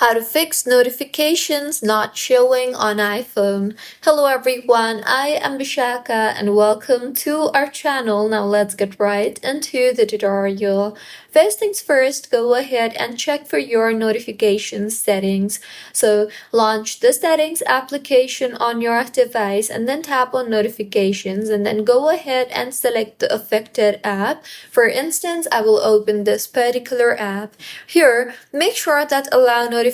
How to fix notifications not showing on iPhone. Hello everyone, I am Bishaka and welcome to our channel. Now let's get right into the tutorial. First things first, go ahead and check for your notification settings. So launch the settings application on your device and then tap on notifications and then go ahead and select the affected app. For instance, I will open this particular app. Here, make sure that allow notifications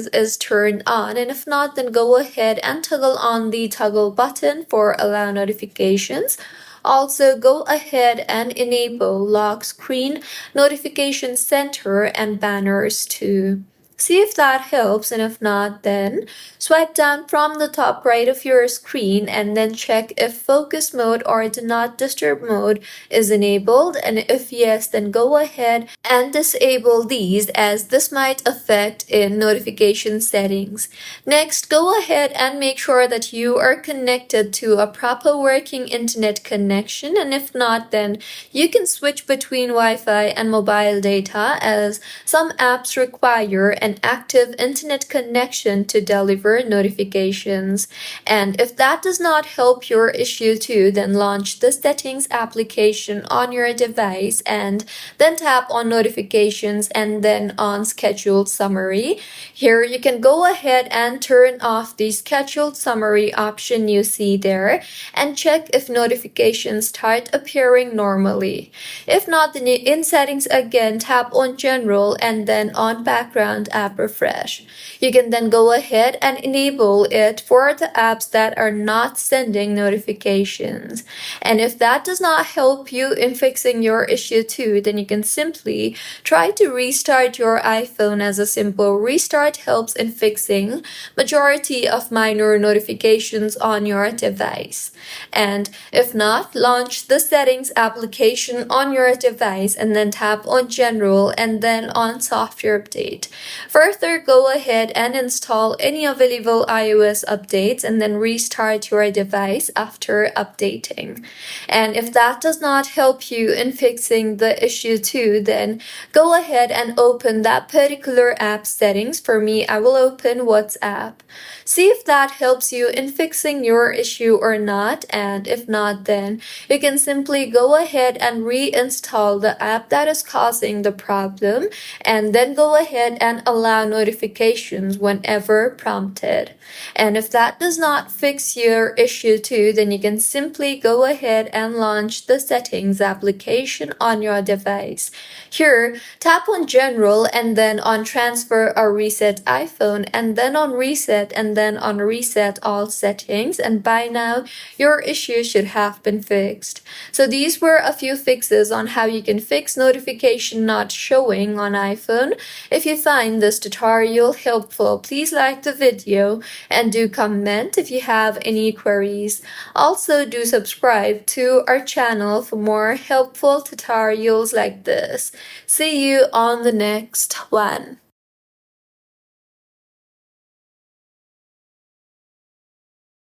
is turned on, and if not, then go ahead and toggle on the toggle button for allow notifications. Also, go ahead and enable lock screen, notification center, and banners too. See if that helps, and if not, then swipe down from the top right of your screen and then check if focus mode or do not disturb mode is enabled, and if yes, then go ahead and disable these as this might affect in notification settings. Next, go ahead and make sure that you are connected to a proper working internet connection, and if not, then you can switch between Wi-Fi and mobile data as some apps require an active internet connection to deliver notifications. And if that does not help your issue too, then launch the settings application on your device and then tap on notifications and then on scheduled summary. Here you can go ahead and turn off the scheduled summary option you see there and check if notifications start appearing normally. If not, then in settings again, tap on general and then on background app refresh. You can then go ahead and enable it for the apps that are not sending notifications. And if that does not help you in fixing your issue too, then you can simply try to restart your iPhone, as a simple restart helps in fixing majority of minor notifications on your device. And if not, launch the settings application on your device and then tap on general and then on software update. Further, go ahead and install any available iOS updates and then restart your device after updating. And if that does not help you in fixing the issue too, then go ahead and open that particular app settings. For me, I will open WhatsApp. See if that helps you in fixing your issue or not, and if not, then you can simply go ahead and reinstall the app that is causing the problem and then go ahead and allow notifications whenever prompted. And if that does not fix your issue too, then you can simply go ahead and launch the settings application on your device. Here, tap on general and then on transfer or reset iPhone and then on reset and then on reset all settings, and by now your issue should have been fixed. So these were a few fixes on how you can fix notification not showing on iPhone. If you find this tutorial helpful, please like the video and do comment if you have any queries. Also, do subscribe to our channel for more helpful tutorials like this. See you on the next one.